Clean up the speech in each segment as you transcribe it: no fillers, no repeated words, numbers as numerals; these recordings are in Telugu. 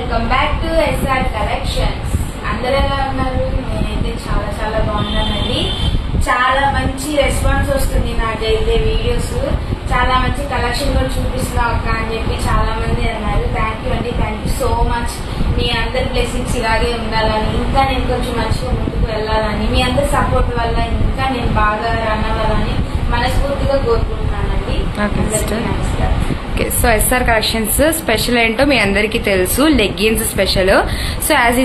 Welcome back to SR Collections. అందరూ ఎలా ఉన్నారు? నేనైతే చాలా చాలా బాగున్నానండి. చాలా మంచి రెస్పాన్స్ వస్తుంది నాకైతే వీడియోస్. చాలా మంచి కలెక్షన్ కూడా చూపిస్తున్నావు అక్క అని చెప్పి చాలా మంది అన్నారు. థ్యాంక్ యూ అండి, థ్యాంక్ యూ సో మచ్. మీ అందరి బ్లెస్సింగ్స్ ఇలాగే ఉండాలని, ఇంకా నేను కొంచెం మంచిగా ముందుకు వెళ్ళాలని, మీ అందరి సపోర్ట్ వల్ల ఇంకా నేను బాగా రన్ అవ్వాలని మనస్ఫూర్తిగా కోరుకుంటున్నానండి. సో ఎస్ఆర్ కలెక్షన్స్ స్పెషల్ ఏంటో మీ అందరికీ తెలుసు, leggings special. So as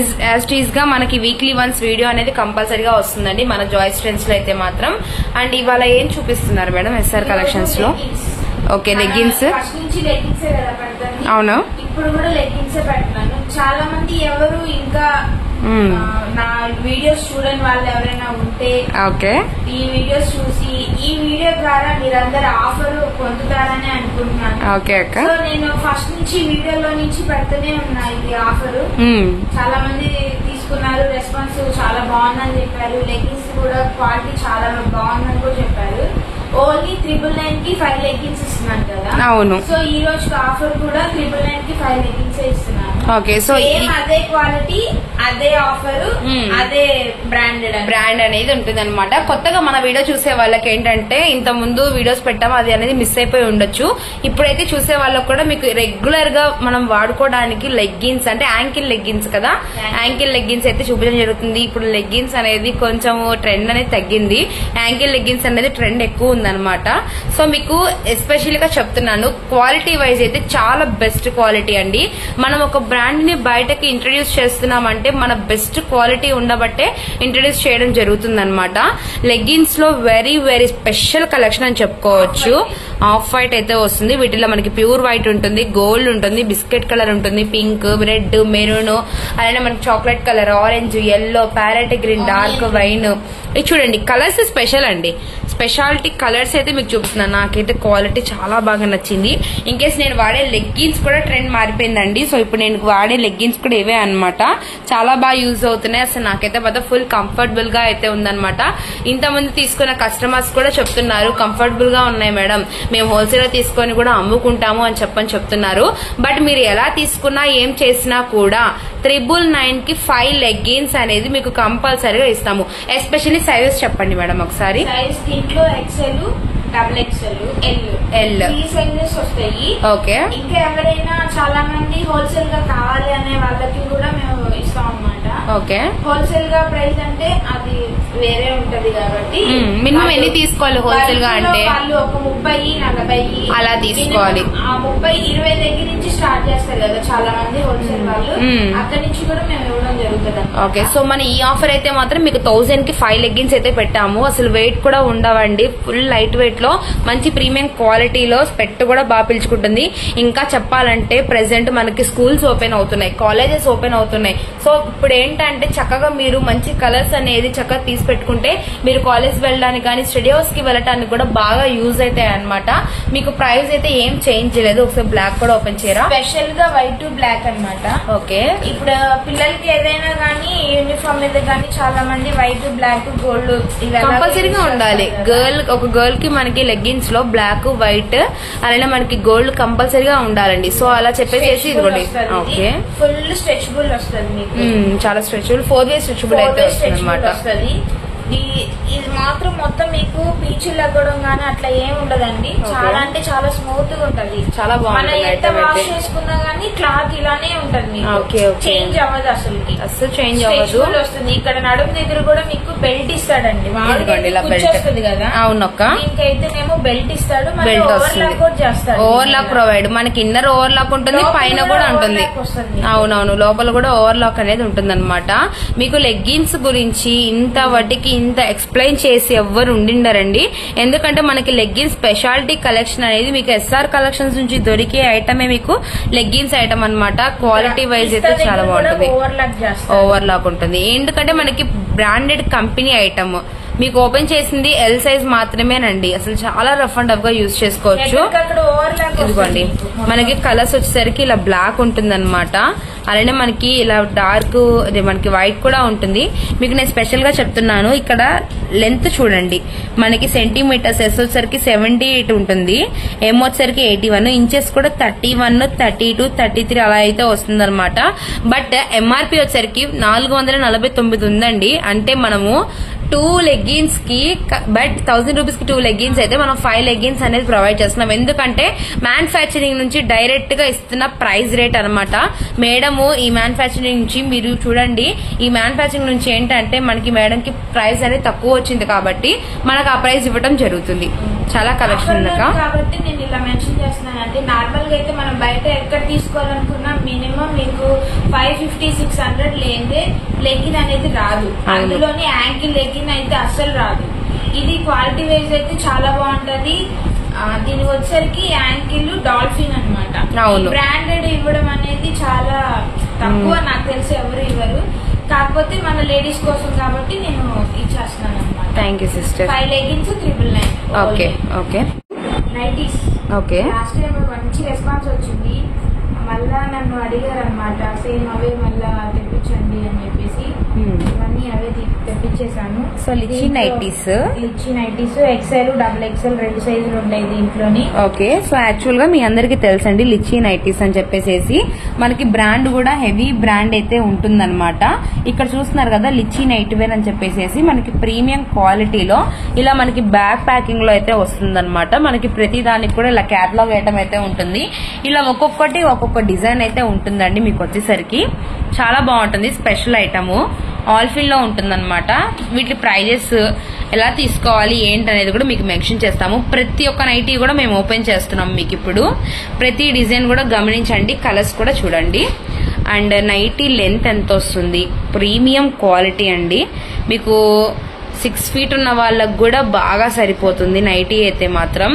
it is గా మనకి వీక్లీ వన్స్ వీడియో అనేది కంపల్సరీగా వస్తుందండి మన జాయిస్ ట్రెండ్స్ లో అయితే మాత్రం. అండ్ ఇవాళ ఏం చూపిస్తున్నారు మేడం ఎస్ఆర్ కలెక్షన్స్ లో? Okay, leggings. అవును, ఇప్పుడు కూడా లెగ్గిన్స్ పెడుతున్నాను. చాలా మంది ఎవరు ఇంకా నా వీడియోస్ చూడని వాళ్ళు ఎవరైనా ఉంటే ఓకే ఈ వీడియోస్ చూసి ఈ వీడియో ద్వారా మీరందరూ ఆఫర్ పొందుతారని అనుకుంటున్నాను. ఓకే అక్క. సో నేను ఫస్ట్ నుంచి వీడియోలో నుంచి పెడుతూనే ఉన్నా ఈ ఆఫర్. చాలా మంది తీసుకున్నారు, రెస్పాన్స్ చాలా బాగుందని చెప్పారు. లెగ్గిన్స్ కూడా క్వాలిటీ చాలా బాగుందని కూడా చెప్పారు. ఓన్లీ 999 కి 5 లెగ్గిన్స్ ఇస్తున్నాను కదా. అవును. సో ఈ రోజు ఆఫర్ కూడా 999 కి 5 లెగ్గిన్స్ ఇస్తున్నాను. ఓకే, సో అదే క్వాలిటీ, అదే ఆఫర్, అదే బ్రాండ్ అనేది ఉంటుంది అనమాట. కొత్తగా మన వీడియో చూసే వాళ్ళకి ఏంటంటే ఇంత ముందు వీడియోస్ పెట్టాము, అది అనేది మిస్ అయిపోయి ఉండొచ్చు. ఇప్పుడైతే చూసే వాళ్ళకి కూడా మీకు రెగ్యులర్ గా మనం వాడుకోవడానికి లెగ్గిన్స్ అంటే యాంకిల్ లెగ్గిన్స్ కదా, యాంకిల్ లెగ్గిన్స్ అయితే చూపించడం జరుగుతుంది. ఇప్పుడు లెగ్గిన్స్ అనేది కొంచెం ట్రెండ్ అనేది తగ్గింది, యాంకిల్ లెగ్గిన్స్ అనేది ట్రెండ్ ఎక్కువ ఉందన్నమాట. సో మీకు ఎస్పెషల్ గా చెప్తున్నాను, క్వాలిటీ వైజ్ అయితే చాలా బెస్ట్ క్వాలిటీ అండి. మనం ఒక బ్రాండ్ ని బయటకి ఇంట్రడ్యూస్ చేస్తున్నామంటే మన బెస్ట్ క్వాలిటీ ఉండబట్టే ఇంట్రడ్యూస్ చేయడం జరుగుతుంది అనమాట. లెగ్గిన్స్ లో వెరీ వెరీ స్పెషల్ కలెక్షన్ అని చెప్పుకోవచ్చు. ఆఫ్ వైట్ అయితే వస్తుంది, వీటిలో మనకి ప్యూర్ వైట్ ఉంటుంది, గోల్డ్ ఉంటుంది, బిస్కెట్ కలర్ ఉంటుంది, పింక్, రెడ్, మెరూన్, అలానే మనకి chocolate colour, orange, yellow, parrot green, dark wine. ఇది చూడండి, కలర్స్ స్పెషల్ అండి. స్పెషాలిటీ కలర్స్ అయితే మీకు చూపిస్తున్నాను. నాకైతే క్వాలిటీ చాలా బాగా నచ్చింది. ఇన్ కేస్ నేను వాడే లెగ్గిన్స్ కూడా ట్రెండ్ మారిపోయిందండి. సో ఇప్పుడు నేను వాడే లెగ్గిన్స్ కూడా ఇవే అనమాట. చాలా బాగా యూజ్ అవుతున్నాయి. అసలు నాకైతే మాత్రం ఫుల్ కంఫర్టబుల్ గా అయితే ఉందన్నమాట. ఇంతమంది తీసుకున్న కస్టమర్స్ కూడా చెప్తున్నారు కంఫర్టబుల్ గా ఉన్నాయి మేడం, మేము హోల్సేల్ తీసుకొని కూడా అమ్ముకుంటాము అని చెప్తున్నారు. బట్ మీరు ఎలా తీసుకున్నా ఏం చేసినా కూడా 999 కి 5 లెగ్గిన్స్ అనేది మీకు కంపల్సరీగా ఇస్తాము. ఎస్పెషల్లీ సైజెస్ చెప్పండి మేడం ఒకసారి. దీంట్లో ఎక్సెల్, డబుల్ ఎక్సెల్, ఎల్ ఈ సైజెస్ వస్తాయి. ఓకే, ఇంకా ఎవరైనా చాలా మంది హోల్సేల్ గా కావాలి అనే వాళ్ళకి కూడా మేము ఇస్తాం అనమాట. ఓకే, హోల్సేల్ గా ప్రైస్ అంటే అది వేరే ఉంటది కాబట్టి మినిమం ఎన్ని తీసుకోవాలి హోల్సేల్ గా అంటే? వాళ్ళు ఒక 30-40 అలా తీసుకోవాలి. ఆ 30-20 దగ్గర నుంచి స్టార్ట్ చేస్తారు కదా చాలా మంది హోల్సేల్ వాళ్ళు, అక్కడి నుంచి కూడా మేము ఇవ్వడం జరుగుతుంది. ఓకే, సో మన ఈ ఆఫర్ అయితే మాత్రం మీకు 1000 కి 5 లెగ్గిన్స్ అయితే పెట్టాము. అసలు వెయిట్ కూడా ఉండవండి, ఫుల్ లైట్ వెయిట్ లో మంచి ప్రీమియం క్వాలిటీలో స్పెట్ కూడా బాగా పిలుచుకుంటుంది. ఇంకా చెప్పాలంటే ప్రెసెంట్ మనకి స్కూల్స్ ఓపెన్ అవుతున్నాయి, కాలేజెస్ ఓపెన్ అవుతున్నాయి. సో ఇప్పుడు ఏంటంటే చక్కగా మీరు మంచి కలర్స్ అనేది చక్కగా తీసి పెట్టుకుంటే మీరు కాలేజ్ వెళ్ళడానికి కానీ స్టడీ హౌస్ కి వెళ్ళడానికి కూడా బాగా యూజ్ అవుతాయి అనమాట. మీకు ప్రైస్ అయితే ఏం చేంజ్ చేయలేదు. ఒకసారి బ్లాక్ కూడా ఓపెన్ చేయరా? స్పెషల్ గా వైట్ టు బ్లాక్ అనమాట. ఓకే, ఇప్పుడు పిల్లలకి ఏదైనా కానీ యూనిఫామ్ మీద కానీ చాలా మంది వైట్, బ్లాక్, గోల్డ్ కంపల్సరీగా ఉండాలి. ఒక గర్ల్ కి మనకి లెగ్గిన్స్ లో బ్లాక్, వైట్ అలానే మనకి గోల్డ్ కంపల్సరీగా ఉండాలండి. సో అలా చెప్పేసి ఇదిగోండి. ఓకే, ఫుల్ స్ట్రెచబుల్ వస్తుంది, చాలా స్ట్రెచబుల్, 4 వే స్ట్రెచబుల్ అయితే వస్తుంది అనమాట. ఇది మాత్రం మొత్తం మీకు పీచులు లగ్గడం గానీ అట్లా ఏమి ఉండదండి. చాలా అంటే చాలా స్మూత్ గా ఉంటది, చాలా బాగుంది. మనం ఎంత వాష్ చేసుకున్నా గానీ క్లాత్ ఇలానే ఉంటది, చేంజ్ అవ్వదు, అసలు చేంజ్ అవ్వదు. వస్తుంది. ఇక్కడ నడుము దగ్గర కూడా మీకు బెల్ట్ ఇస్తాడండి, వస్తుంది కదా. అవునక్క, ఇంకైతేనేమో బెల్ట్ ఇస్తాడు, బెల్ట్ వస్తుంది, ఓవర్లాక్ ప్రొవైడ్. మనకి ఇన్నర్ ఓవర్లాక్ ఉంటుంది, పైన కూడా ఉంటుంది. అవునవును, లోపల కూడా ఓవర్లాక్ అనేది ఉంటుంది అనమాట. మీకు లెగ్గిన్స్ గురించి ఇంత వాటికి ఇంత ఎక్స్ప్లెయిన్ చేసి ఎవ్వరు ఉండిండరండి. ఎందుకంటే మనకి లెగ్గిన్స్ స్పెషాలిటీ కలెక్షన్ అనేది మీకు ఎస్ఆర్ కలెక్షన్స్ నుంచి దొరికే ఐటమే మీకు లెగ్గిన్స్ ఐటమ్ అనమాట. క్వాలిటీ వైజ్ అయితే చాలా బాగుంటుంది, ఓవర్లాక్ ఉంటుంది. ఎందుకంటే మనకి బ్రాండెడ్ కంపెనీ ఐటమ్, మీకు ఓపెన్ చేసింది ఎల్ సైజ్ మాత్రమేనండి. అసలు చాలా రఫ్ అండ్ టఫ్ గా యూజ్ చేసుకోవచ్చు. ఇదిగోండి మనకి కలర్స్ వచ్చేసరికి ఇలా బ్లాక్ ఉంటుంది అనమాట. అలానే మనకి ఇలా డార్క్ మనకి వైట్ కూడా ఉంటుంది. మీకు నేను స్పెషల్ గా చెప్తున్నాను, ఇక్కడ లెంత్ చూడండి, మనకి సెంటీమీటర్స్ ఎస్ వచ్చేసరికి 78 ఉంటుంది, ఎం వచ్చేసరికి 81, ఇంచెస్ కూడా 31, 32, 33 అలా అయితే వస్తుంది అనమాట. బట్ ఎంఆర్పి వచ్చేసరికి 449 ఉందండి. అంటే మనము 2 లెగ్గిన్స్ కి బట్ 1000 రూపీస్ కి 2 లెగ్గిన్స్ అయితే మనం 5 లెగ్గిన్స్ అనేది ప్రొవైడ్ చేస్తున్నాం. ఎందుకంటే మ్యానుఫ్యాక్చరింగ్ నుంచి డైరెక్ట్ గా ఇస్తున్న ప్రైస్ రేట్ అనమాట. మేడము ఈ మ్యానుఫ్యాక్చరింగ్ నుంచి మీరు చూడండి, ఈ మ్యానుఫ్యాక్చరింగ్ నుంచి ఏంటంటే మనకి మేడం కి ప్రైస్ అనేది తక్కువ వచ్చింది కాబట్టి మనకు ఆ ప్రైస్ ఇవ్వడం జరుగుతుంది. చాలా కలెక్షన్ ఉంది కాబట్టి నేను ఇలా మెన్షన్ చేస్తున్నాను. అంటే నార్మల్ గా అయితే మనం బయట ఎక్కడ తీసుకోవాలనుకున్నా మినిమం మీకు 550-600 లేదే లెగ్గిన్ అనేది రాదు. అందులోని యాంకిల్ లెగ్గిన్ అయితే అస్సలు రాదు. ఇది క్వాలిటీ వైజ్ అయితే చాలా బాగుంటది. దీనికి వచ్చేసరికి యాంకిల్ డాల్ఫిన్ అనమాట. బ్రాండెడ్ ఇవ్వడం అనేది చాలా తక్కువ, నాకు తెలిసి ఎవరు ఇవ్వరు. కాకపోతే మన లేడీస్ కోసం కాబట్టి నేను ఇచ్చేస్తున్నాను అనమాట. Thank you sister. 5 leggings 999. Okay okay. Nighties okay. Last time మంచి రెస్పాన్స్ వచ్చింది. మళ్ళా నన్ను అడిగారు అనమాట, సేమ్ అవే మళ్ళా తెప్పించండి అని చెప్పేసి ఇవన్నీ అవే తెప్పించేసాను. సో లిచ్చి నైటీస్ ఎక్సెల్, XXL 2 సైజులు ఉన్నాయి దీంట్లోని. ఓకే. సో యాక్చువల్ గా మీ అందరికి తెలుసండి లిచ్చి నైటీస్ అని చెప్పేసి మనకి బ్రాండ్ కూడా హెవీ బ్రాండ్ అయితే ఉంటుందన్నమాట. ఇక్కడ చూస్తున్నారు కదా లిచ్చి నైట్ వేర్ అని చెప్పేసి మనకి ప్రీమియం క్వాలిటీలో ఇలా మనకి బ్యాక్ ప్యాకింగ్ లో అయితే వస్తుందన్నమాట. మనకి ప్రతి దానికి కూడా ఇలా క్యాటలాగ్ ఐటమ్ అయితే ఉంటుంది. ఇలా ఒక్కొక్కటి ఒక్కొక్క డిజైన్ అయితే ఉంటుందండి. మీకు వచ్చేసరికి చాలా బాగుంటుంది. స్పెషల్ ఐటమ్ ఆల్ఫిన్ లో ఉంటుందన్నమాట. వీటి ప్రైజెస్ ఎలా తీసుకోవాలి ఏంటి అనేది కూడా మీకు మెన్షన్ చేస్తాము. ప్రతి ఒక్క నైటీ కూడా మేము ఓపెన్ చేస్తున్నాం మీకు ఇప్పుడు. ప్రతి డిజైన్ కూడా గమనించండి, కలర్స్ కూడా చూడండి. అండ్ నైటీ లెంత్ ఎంత వస్తుంది, ప్రీమియం క్వాలిటీ అండి. మీకు 6 ఫీట్ ఉన్న వాళ్ళకు కూడా బాగా సరిపోతుంది నైటీ అయితే మాత్రం.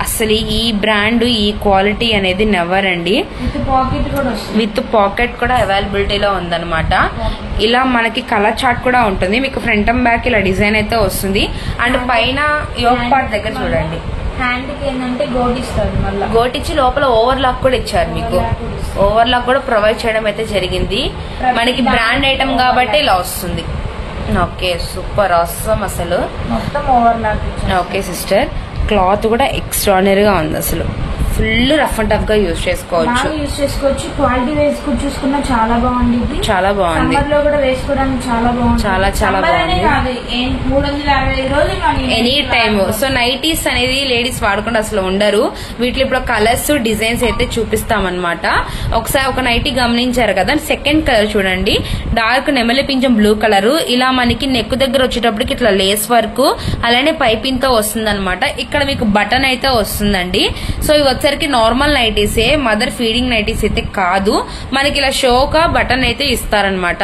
అసలు ఈ బ్రాండ్ ఈ క్వాలిటీ అనేది నెవర్ అండి. విత్ పాకెట్ కూడా అవైలబిలిటీలో ఉందన్నమాట. ఇలా మనకి కలర్ చార్ట్ కూడా ఉంటుంది. మీకు ఫ్రంట్ అండ్ బ్యాక్ ఇలా డిజైన్ అయితే వస్తుంది. అండ్ పైన యోక్ పార్ట్ దగ్గర చూడండి, హ్యాండ్ కి ఏంటంటే గోట్ ఇస్తారు. మళ్ళీ గోట్ ఇచ్చి లోపల ఓవర్ లాక్ కూడా ఇచ్చారు. మీకు ఓవర్ లాక్ కూడా ప్రొవైడ్ చేయడం అయితే జరిగింది. మనకి బ్రాండ్ ఐటమ్ కాబట్టి ఇలా వస్తుంది. Okay super awesome. అసలు మొత్తం overlock. Okay sister, cloth కూడా ఎక్స్ట్రాడినరీగా ఉంది. అసలు ఫుల్ రఫ్ అండ్ టఫ్ గా యూజ్ చేసుకోవచ్చు. క్వాలిటీ వేసుకుని చూసుకున్నా చాలా బాగుంది. చాలా బాగుంది. సమ్మర్ లో కూడా వేసుకోవడానికి చాలా బాగుంది. చాలా చాలా బాగుంది. 365 రోజులు ఎనీ టైమ్. సో నైటీస్ అనేది లేడీస్ వాడకుండా అసలు ఉండరు. వీటిలో ఇప్పుడు కలర్స్ డిజైన్స్ అయితే చూపిస్తామన్నమాట. ఒకసారి ఒక నైటీ గమనించారు కదా, సెకండ్ కలర్ చూడండి, డార్క్ నెమలి పింఛం బ్లూ కలర్. ఇలా మనకి నెక్ దగ్గర వచ్చేటప్పటికి ఇట్లా లేస్ వర్క్ అలానే పైపింగ్ తో వస్తుంది అనమాట. ఇక్కడ మీకు బటన్ అయితే వస్తుందండి. సో ఇవి వచ్చేసరికి నార్మల్ నైటీసే, మదర్ ఫీడింగ్ నైటీస్ అయితే కాదు. మనకి ఇలా షోకా బటన్ అయితే ఇస్తారనమాట.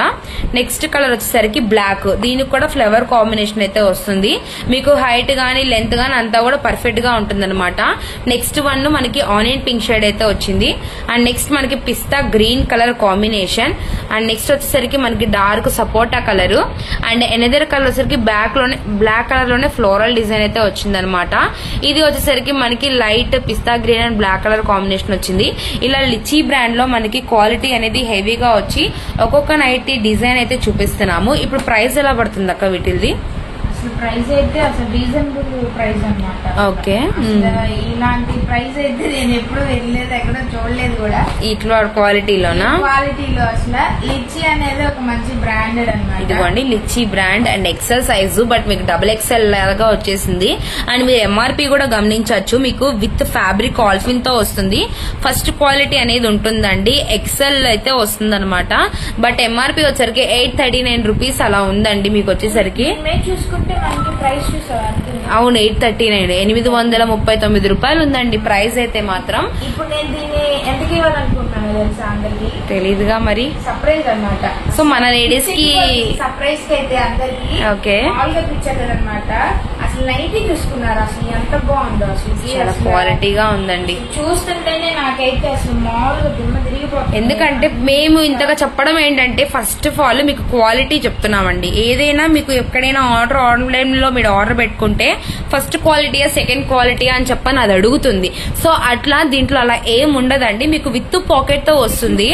నెక్స్ట్ కలర్ వచ్చేసరికి బ్లాక్. దీనికి కూడా ఫ్లవర్ కాంబినేషన్ అయితే వస్తుంది. మీకు హైట్ గానీ లెంత్ గానీ అంతా కూడా పర్ఫెక్ట్ గా ఉంటుంది అనమాట. నెక్స్ట్ వన్ మనకి ఆనియన్ పింక్ షేడ్ అయితే వచ్చింది. అండ్ నెక్స్ట్ మనకి pista green colour combination. And next వచ్చేసరికి మనకి dark sapota colour. And another colour వచ్చేసరికి బ్లాక్ కలర్ లోనే ఫ్లోరల్ డిజైన్ అయితే వచ్చింది అనమాట. ఇది వచ్చేసరికి మనకి light pista green and black colour combination వచ్చింది. ఇలా లిచీ బ్రాండ్ లో మనకి క్వాలిటీ అనేది హెవీగా వచ్చి ఒక్కొక్క నైటీ డిజైన్ అయితే చూపిస్తున్నాము. ఇప్పుడు ప్రైస్ ఎలా పడుతుంది అక్క వీటిది? ప్రైస్ అయితే అసలు రీజనబుల్ ప్రైస్ అన్నమాట. ఓకే. ఇలాంటి ప్రైస్ అయితే నేను ఎప్పుడు వెళ్ళలేదు, ఎక్కడ చూడలేదు కూడా. ఇట్లా క్వాలిటీలోనా? క్వాలిటీలో అసలు లిచ్చి అనేది ఒక మంచి బ్రాండెడ్ అన్నమాట. ఇదిగోండి Lichi brand and XL size, but మీకు XXL లాగా వచ్చేసింది. అండ్ మీరు ఎంఆర్పి కూడా గమనించవచ్చు. మీకు విత్ ఫ్యాబ్రిక్ ఆల్ఫిన్ తో వస్తుంది. ఫస్ట్ క్వాలిటీ అనేది ఉంటుందండి. ఎక్సెల్ అయితే వస్తుంది అనమాట. బట్ ఎంఆర్పి వచ్చరికి 839 రూపీస్ అలా ఉందండి. మీకు వచ్చేసరికి చూసుకుంటే ప్రైస్ అవును 839, 839 రూపాయలు ఉందండి ప్రైస్ అయితే మాత్రం. ఇప్పుడు నేను దీన్ని ఎంతకి ఇవ్వాలనుకుంటున్నాను తెలుసా అందరికి? తెలీదుగా మరి. సర్ప్రైజ్ అన్నమాట. సో మన లేడీస్ కి సర్ప్రైజ్ కి అయితే అందరికి ఓకే మామూలుగా పిచ్చారు అనమాట. ఆ అసలు నైట్ చూసుకున్నారు అసలు ఎంత బాగుందో అసలు చాలా క్వాలిటీగా ఉందండి. చూస్తుంటేనే నాకైతే అసలు మామూలుగా దిమ్మ తిరిగిపోతుంది. ఎందుకంటే మేము ఇంతగా చెప్పడం ఏంటంటే ఫస్ట్ ఆఫ్ ఆల్ మీకు క్వాలిటీ చెప్తున్నామండి. ఏదైనా మీకు ఎక్కడైనా ఆన్లైన్ లో మీరు ఆర్డర్ పెట్టుకుంటే ఫస్ట్ క్వాలిటీయా సెకండ్ క్వాలిటీయా అని చెప్పని అది అడుగుతుంది. సో అట్లా దీంట్లో అలా ఏం ఉండదండి, మీకు విత్ పాకెట్ తో వస్తుంది.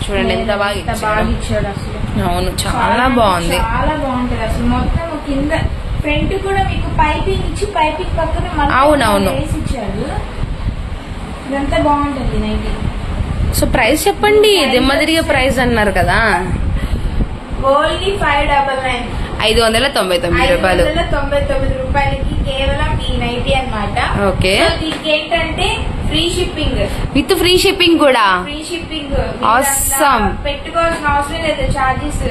చూడండి ఎంత బాగా ఇచ్చాడు అసలు. అవును చాలా బాగుంది, చాలా బాగుంటది అసలు. మొత్తం కింద ఫ్రంట్ కూడా మీకు పైపింగ్ ఇచ్చి పైపింగ్ పక్కన అవునవును వేసి ఇచ్చాడు. ఇదంతా బాగుంటది నైటీ. సో ప్రైస్ చెప్పండి, దిమ్మ తిరిగే ప్రైస్ అన్నారు కదా. ఓన్లీ 599 599 రూపాయలు. 599 రూపాయలకి కేవలం ఈ నైటీ అన్నమాట. ఓకే, దీనికి ఏంటంటే free shipping, with free shipping కూడా. Free shipping awesome. పెట్టుకోవాల్సిన అవసరం లేదు, చార్జెస్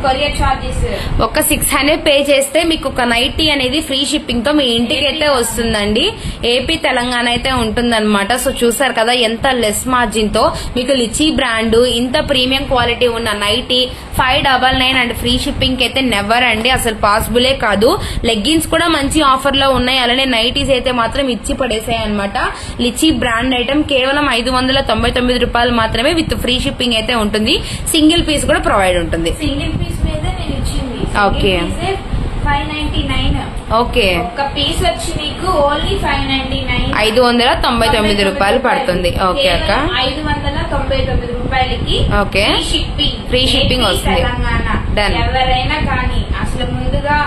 కొరియర్ చార్జెస్. ఒక 600 పే చేస్తే మీకు ఒక నైటీ అనేది ఫ్రీ షిప్పింగ్ తో మీ ఇంటికి అయితే వస్తుందండి. ఏపీ తెలంగాణ అయితే ఉంటుందన్నమాట. సో చూసారు కదా ఎంత లెస్ మార్జిన్ తో మీకు లిచీ బ్రాండ్ ఇంత ప్రీమియం క్వాలిటీ ఉన్న నైటీ 599 అండ్ ఫ్రీ షిప్పింగ్ అయితే నెవర్ అండి, అసలు పాసిబులే కాదు. లెగ్గిన్స్ కూడా మంచి ఆఫర్ లో ఉన్నాయి, అలానే నైటీస్ అయితే మాత్రం ఇచ్చి పడేసాయి అనమాట. లిచీ బ్రాండ్ ఐటమ్ కేవలం 599 రూపాయలు మాత్రమే విత్ ఫ్రీ షిప్పింగ్ అయితే ఉంటుంది. సింగిల్ పీస్ కూడా ప్రొవైడ్ ఉంటుంది. సింగిల్ పీస్ మీద నేను ఇచ్చింది. ఓకే 599. ఓకే, ఒక పీస్ వచ్చి మీకు ఓన్లీ 599, 599 రూపాయలు పడుతుంది. ఓకే అక్క, 599 రూపాయలకి ఓకే ఫ్రీ షిప్పింగ్ వస్తుంది. తెలంగాణ ఎవరైనా కానీ అసలు ముందుగా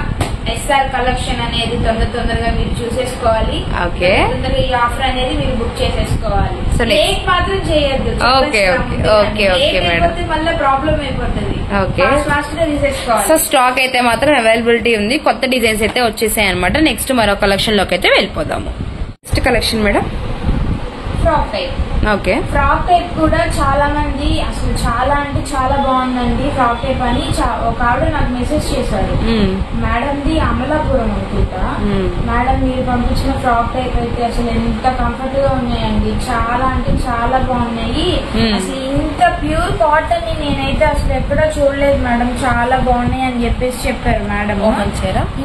ఎస్ఆర్ కలెక్షన్ అనేది తొందరగా మీరు చూసేసుకోవాలి. ఓకే, తొందరగా ఈ ఆఫర్ అనేది మీరు బుక్ చేసేసుకోవాలి. లేట్ మాత్రం చేయొద్దు. Okay okay okay okay madam, మళ్ళీ ప్రాబ్లం అయిపోతుంది. ఓకే, ఫాస్ట్ గా తీసేసుకోవాలి. సో స్టాక్ అయితే మాత్రం అవైలబిలిటీ ఉంది, కొత్త డిజైన్స్ అయితే వచ్చేసాయి అనమాట. నెక్స్ట్ మరో కలెక్షన్ లోకి అయితే వెళ్ళిపోదాము. Next collection madam frock type. Okay, frock type కూడా చాలా మంది అసలు చాలా అంటే చాలా బాగుందండి ఫ్రాక్ టైప్ అని ఒక ఆవిడ నాకు మెసేజ్ చేశారు. మేడం ది అమలాపురం అనుకుంటా. మేడం మీరు పంపించిన ఫ్రాక్ టైప్ అయితే అసలు ఎంత కంఫర్ట్ గా ఉన్నాయండి, చాలా అంటే చాలా బాగున్నాయి. అసలు ఇంత ప్యూర్ కాటన్ ని నేనైతే అసలు ఎక్కడో చూడలేదు మేడం, చాలా బాగున్నాయి అని చెప్పారు మేడం.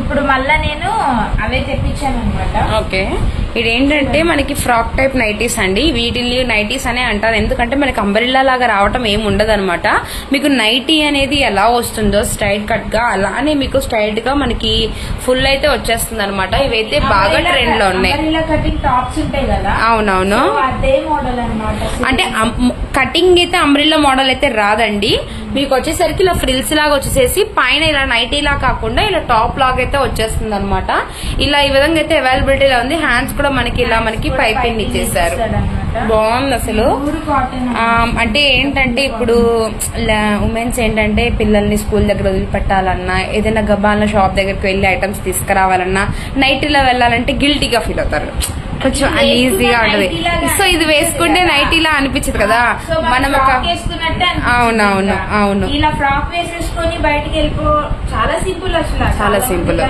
ఇప్పుడు మళ్ళా నేను అవే తెప్పించాను అనమాట. ఓకే, ఇదేంటంటే మనకి ఫ్రాక్ టైప్ నైటీస్ అండి. వీటిని నైటీస్ అనే అంటారు, ఎందుకంటే మనకి అంబ్రెల్లా లాగా రావటం ఏమి ఉండదు అనమాట. మీకు నైటీ అనేది ఎలా వస్తుందో స్ట్రైట్ కట్ గా అలానే మీకు స్ట్రైట్ గా మనకి ఫుల్ అయితే వచ్చేస్తుంది అనమాట. ఇవైతే బాగా ట్రెండ్ లో ఉన్నాయి. టాప్స్ ఉంటాయి కదా, అవునవును, అదే మోడల్ అనమాట. అంటే కటింగ్ అయితే అంబ్రెల్లా మోడల్ అయితే రాదండి. మీకు వచ్చేసరికి ఇలా ఫ్రిల్స్ లాగా వచ్చేసేసి పైన ఇలా నైటీ లా కాకుండా ఇలా టాప్ లాగా అయితే వచ్చేస్తుంది అనమాట. ఇలా ఈ విధంగా అయితే అవైలబిలిటీలో ఉంది. హ్యాండ్స్ కూడా మనకి ఇలా మనకి పైపింగ్ ఇచ్చేసారు, బాగుంది అసలు. అంటే ఏంటంటే ఇప్పుడు ఉమెన్స్ ఏంటంటే పిల్లల్ని స్కూల్ దగ్గర వదిలిపెట్టాలన్నా, ఏదైనా గబాల షాప్ దగ్గరికి వెళ్లి ఐటమ్స్ తీసుకురావాలన్నా, నైటీలో వెళ్ళాలంటే గిల్టీగా ఫీల్ అవుతారు, కొంచెం అన్ఈజీగా ఉంటది. సో ఇది వేసుకుంటే నైటీలా అనిపించదు కదా, మనం ఒక అవునవును అవును ఇలా ఫ్రాక్ వేసేసుకొని బయటకి వెళ్ళిపో, చాలా సింపుల్ అసలు, చాలా సింపుల్.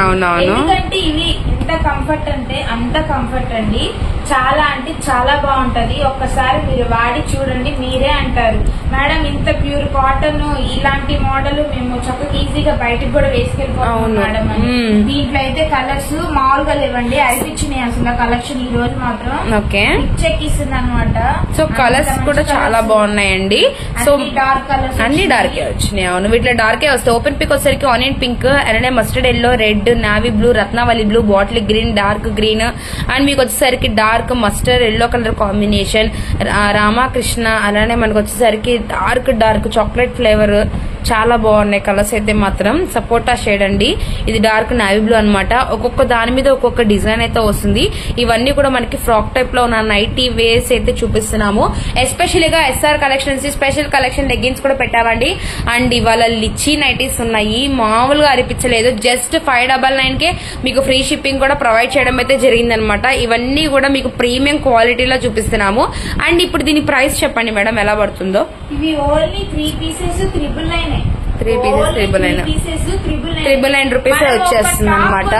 అవునవును, ఎందుకంటే ఇవి ఎంత కంఫర్ట్ అంటే అంత కంఫర్ట్ అండి, చాలా అంటే చాలా బాగుంటది. ఒక్కసారి మీరు వాడి చూడండి, మీరే అంటారు మేడం ఇంత ప్యూర్ కాటన్ ఇలాంటి మోడల్ మేము చక్కగా ఈజీగా బయటకు కూడా వేసుకెళ్ళిపోతాం మేడం. దీంట్లో అయితే కలర్స్ మామూలుగా లేవండి, అనిపించినాయి అసలు కలెక్షన్ ఈ రోజు మాత్రం. ఓకే, ఇస్తుంది అనమాట. సో కలర్స్ కూడా చాలా బాగున్నాయండి. సో డార్క్ కలర్స్ అన్ని డార్కే వచ్చినాయి. అవును, వీటిలో డార్కే వస్తాయి. ఓపెన్ పిక్ వచ్చేసరికి ఆనియన్ పింక్, అలానే mustard yellow, red, navy blue, Ratnavali blue, bottle green, dark green and మీకు వచ్చేసరికి dark mustard yellow colour combination, Ramakrishna, అలానే మనకు వచ్చేసరికి డార్క్ చాక్లెట్ ఫ్లేవర్, చాలా బాగున్నాయి కలర్స్ అయితే మాత్రం. సపోటా షేడ్ అండి, ఇది డార్క్ నావీ బ్లూ అనమాట. ఒక్కొక్క దాని మీద ఒక్కొక్క డిజైన్ అయితే వస్తుంది. ఇవన్నీ కూడా మనకి ఫ్రాక్ టైప్ లో ఉన్న నైటీ వేస్ అయితే చూపిస్తున్నాము. ఎస్పెషల్గా SR collections special collection leggings కూడా పెట్టామండి. అండ్ ఇవాళ లిచీ నైటీస్ ఉన్నాయి, మామూలుగా అనిపించలేదు. జస్ట్ 599 కే మీకు ఫ్రీ షిప్పింగ్ కూడా ప్రొవైడ్ చేయడం అయితే జరిగిందనమాట. ఇవన్నీ కూడా మీకు ప్రీమియం క్వాలిటీలో చూపిస్తున్నాము. అండ్ ఇప్పుడు దీని ప్రైస్ చెప్పండి మేడం ఎలా పడుతుందో. ఇవి ఓన్లీ 3 పీసెస్ 999. 3 pieces 999 రూపీస్ వచ్చేస్తుంది అనమాట.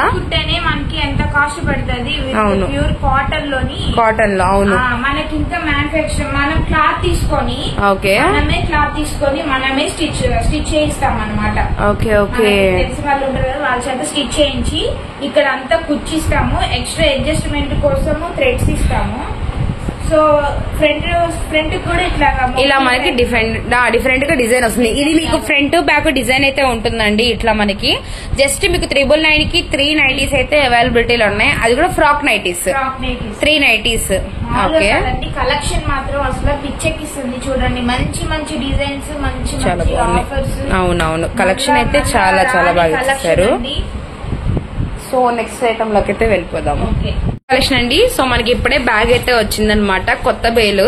మనకి ఎంత కాస్ట్ పడుతుంది? అవును, ప్యూర్ కాటన్ లోని, కాటన్ లో. అవును, మనకి ఇంకా మ్యానుఫాక్చర్ మనం క్లాత్ తీసుకొని, ఓకే, మనమే క్లాత్ తీసుకొని మనమే స్టిచ్ చేయిస్తాం అనమాట. ఓకే ఓకే, తెలిసిన వాళ్ళు ఉంటారు కదా, వాళ్ళ చేత స్టిచ్ చేయించి ఇక్కడ అంతా కుచ్చిస్తాము. ఎక్స్ట్రా అడ్జస్ట్మెంట్ కోసము థ్రెడ్స్ ఇస్తాము. సో ఫ్రంట్ కూడా ఇలా మనకి డిఫరెంట్ గా డిజైన్ వస్తుంది. ఇది మీకు ఫ్రంట్ బ్యాక్ డిజైన్ అయితే ఉంటుందండి. ఇట్లా మనకి జస్ట్ మీకు 999 కి 3 నైటీస్ అయితే అవైలబిలిటీలో ఉన్నాయి. అది కూడా frock nighties, 3 nighties. Okay, collection మాత్రం అసలు పిచ్చెక్కిస్తుంది. చూడండి, మంచి మంచి డిజైన్స్, మంచి చాలా ఆఫర్స్. అవునవును, కలెక్షన్ అయితే చాలా చాలా బాగా ఇచ్చారు. సో నెక్స్ట్ ఐటమ్ లోకి అయితే వెళ్ళిపోదాము. కలెక్షన్ అండి. సో మనకి ఇప్పుడే బ్యాగ్ అయితే వచ్చిందనమాట, కొత్త బేలు.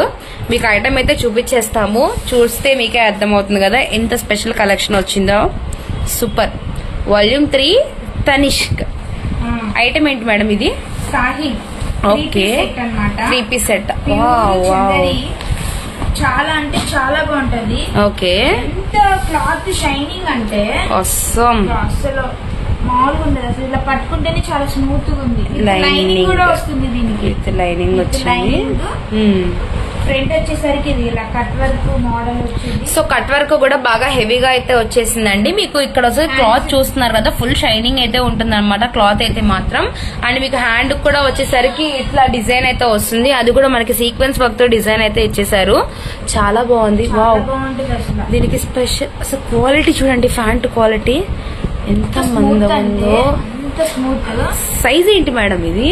మీకు ఐటమ్ అయితే చూపించేస్తాము, చూస్తే మీకే అర్థమవుతుంది కదా ఎంత స్పెషల్ కలెక్షన్ వచ్చిందో. సూపర్. వాల్యూమ్ 3 తనిష్క్. ఐటమ్ ఏంటి మేడం ఇది? Okay, 3 piece set. చాలా అంటే చాలా బాగుంటది. ఓకే, ఎంత క్లాత్ షైనింగ్ అంటే అస్సలు మామూలుగా ఉండదు అసలు. ఇలా పట్టుకుంటేనే చాలా స్మూత్ గా ఉంది. లైనింగ్ కూడా వస్తుంది దీనికి. లైనింగ్ వచ్చింది. ఫ్రంట్ వచ్చేసరికి ఇది ఇలా కట్ వర్క్ మోడల్ వచ్చింది. సో కట్ వర్క్ కూడా బాగా హెవీగా అయితే వచ్చేసిందండి. మీకు ఇక్కడ వచ్చేసి క్లాత్ చూస్తున్నారు కదా, ఫుల్ షైనింగ్ అయితే ఉంటుంది అనమాట క్లాత్ అయితే మాత్రం. అండ్ మీకు హ్యాండ్ కూడా వచ్చేసరికి ఇట్లా డిజైన్ అయితే వస్తుంది. అది కూడా మనకి సీక్వెన్స్ వర్క్ తో డిజైన్ అయితే ఇచ్చేసారు. చాలా బాగుంది. వావ్, దీనికి స్పెషల్ అసలు క్వాలిటీ చూడండి, ఫ్యాంట్ క్వాలిటీ ఎంత మందం ఉందో. సైజ్ ఏంటి మేడం ఇది?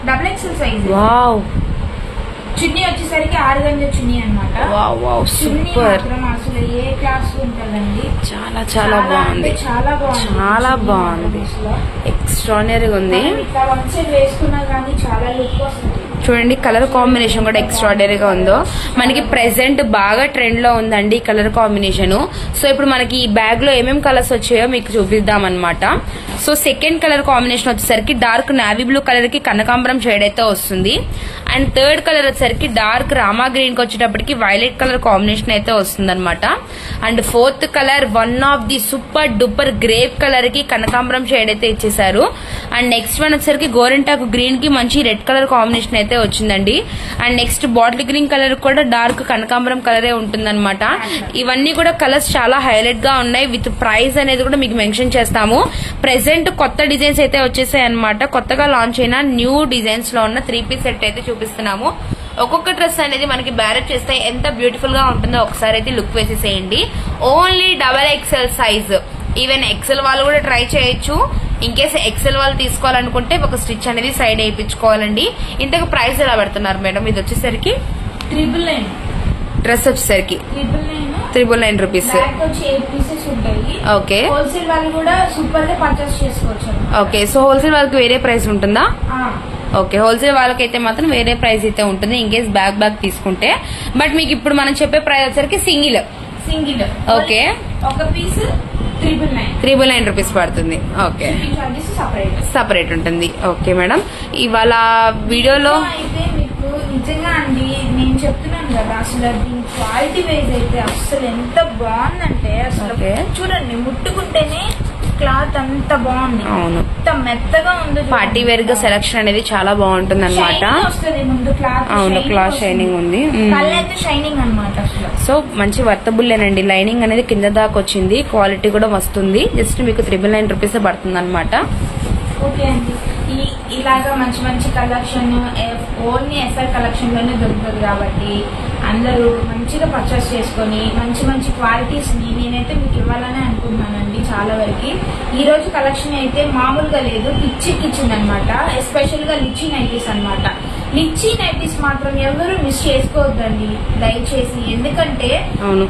XXL size. వావ్. చున్నీ వచ్చేసరికి 6 గంజల చున్నీ అనమాట. Wow wow, super. అసలు ఏ క్లాస్ ఉంటుందండి. చాలా చాలా బాగుంది, చాలా బాగుంది, ఎక్స్ట్రాడినరీగా ఉంది. ఇట్లా వన్ సైడ్ వేసుకున్నా కానీ చాలా లుక్ వస్తుంది. చూడండి, కలర్ కాంబినేషన్ కూడా ఎక్స్ట్రాడినరీగా ఉందో. మనకి ప్రెసెంట్ బాగా ట్రెండ్ లో ఉందండి కలర్ కాంబినేషన్. సో ఇప్పుడు మనకి ఈ బ్యాగ్ లో ఏమేమి కలర్స్ వచ్చాయో మీకు చూపిద్దాం అనమాట. సో సెకండ్ కలర్ కాంబినేషన్ వచ్చేసరికి డార్క్ నావీ బ్లూ కలర్ కి కనకాంబరం షేడ్ అయితే వస్తుంది. అండ్ థర్డ్ కలర్ వచ్చేసరికి డార్క్ రామా గ్రీన్ కి వచ్చేటప్పటికి వైలెట్ కలర్ కాంబినేషన్ అయితే వస్తుంది అనమాట. And fourth colour one of the super duper grape colour కి కనకాంబరం షేడ్ అయితే ఇచ్చేసారు. అండ్ నెక్స్ట్ వన్ వచ్చేసరికి గోరెంటాకు గ్రీన్ కి మంచి రెడ్ కలర్ కాంబినేషన్ అయితే వచ్చిందండి. And next bottle green colour కూడా డార్క్ కనకాంబరం కలరే ఉంటుందన్నమాట. ఇవన్నీ కూడా కలర్స్ చాలా హైలైట్ గా ఉన్నాయి. విత్ ప్రైస్ అనేది కూడా మీకు మెన్షన్ చేస్తాము. ప్రెసెంట్ కొత్త డిజైన్స్ అయితే వచ్చేసాయి అనమాట. కొత్తగా లాంచ్ అయిన న్యూ డిజైన్స్ లో ఉన్న 3 పీస్ సెట్ అయితే చూపిస్తున్నాము. ఒక్కొక్క డ్రెస్ అనేది మనకి బ్యారెట్ చేస్తే ఎంత బ్యూటిఫుల్ గా ఉంటుందో ఒకసారి అయితే లుక్ వేసేసేయండి. Only XXL size. Even XL వాళ్ళు కూడా ట్రై చేయొచ్చు. ఇన్ కేస్ ఎక్సెల్ వాళ్ళు తీసుకోవాలనుకుంటే ఒక స్టిచ్ అనేది సైడ్ వేయించుకోవాలండి. ఇంతకు ప్రైస్ ఎలా పెడుతున్నారు మేడం? ఇది వచ్చేసరికి 999. డ్రెస్ వచ్చేసరికి 999 రూపీస్. ఓకే, హోల్సేల్ వాళ్ళు కూడా సూపర్ గా పర్చేస్ చేసుకోవచ్చు. ఓకే, సో హోల్సేల్ వాళ్ళకి వేరే ప్రైస్ ఉంటుందా? ఓకే, హోల్సేల్ వాళ్ళకైతే మాత్రం వేరే ప్రైస్ అయితే ఉంటుంది ఇన్ కేస్ బ్యాగ్ తీసుకుంటే. బట్ మీకు ఇప్పుడు మనం చెప్పే ప్రైస్ వచ్చేసరికి సింగిల్. ఓకే, ఒక పీస్ 999 రూపీస్ పడుతుంది. ఓకే, సపరేట్ ఉంటుంది. ఓకే మేడం, ఇవాళ వీడియోలో అయితే మీకు నిజంగా అండి నేను చెప్తున్నాను కదా, అసలు దీని క్వాలిటీ వైజ్ అయితే అసలు ఎంత బాగుందంటే అసలు చూడండి, ముట్టుకుంటేనే క్లాత్ అంత బాగుంది. అవును, ఎంత మెత్తగా ఉంది. పార్టీ వేర్ గా సెలక్షన్ అనేది చాలా బాగుంటుంది అనమాట. అవును, క్లాత్ షైనింగ్ ఉంది. షైనింగ్ అనమాట. సో మంచి వర్తబుల్లేనండి. లైనింగ్ అనేది కింద దాకా వచ్చింది, క్వాలిటీ కూడా వస్తుంది. జస్ట్ మీకు 999 రూపీస్ పడుతుంది అనమాట. ఓకే అండి, ఇలాగా మంచి మంచి కలెక్షన్ ఓన్లీ ఎస్ఆర్ కలెక్షన్ లోనే దొరుకుతుంది కాబట్టి అందరూ మంచిగా పర్చేస్ చేసుకొని మంచి మంచి క్వాలిటీస్ ని నేనైతే మీకు ఇవ్వాలని అనుకుంటున్నానండి. చాలా వరకు ఈ రోజు కలెక్షన్ అయితే మామూలుగా లేదు, పిచ్చికిచ్చింది అనమాట. ఎస్పెషల్ గా లిచ్చి నైటీస్ అనమాట. లిచ్చి నైటీస్ మాత్రం ఎవరు మిస్ చేసుకోవద్దండి దయచేసి. ఎందుకంటే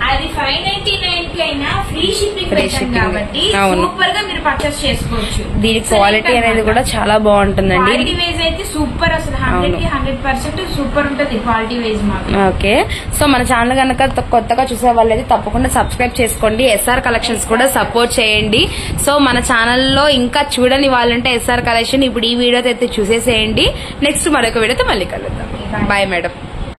అది 599 కి అయినా ఫ్రీ షిప్పింగ్ పెట్టాం కాబట్టి సూపర్ గా మీరు పర్చేస్ చేసుకోవచ్చు. దీని క్వాలిటీ అనేది కూడా చాలా బాగుంటుందండి. క్వాలిటీ వైజ్ అయితే సూపర్, అసలు 100 కి 100% సూపర్ ఉంటుంది క్వాలిటీ వైజ్ మాత్రం. ఓకే, సో మన ఛానల్ కనుక కొత్తగా చూసే వాళ్ళైతే తప్పకుండా సబ్స్క్రైబ్ చేసుకోండి. ఎస్ఆర్ కలెక్షన్స్ కూడా సపోర్ట్ చేయండి. సో మన ఛానల్లో ఇంకా చూడని వాళ్ళంటే ఎస్ఆర్ కలెక్షన్ ఇప్పుడు ఈ వీడియోతో అయితే చూసేసేయండి. నెక్స్ట్ మరొక వీడియోతో మళ్ళీ కలుద్దాం. Bye madam.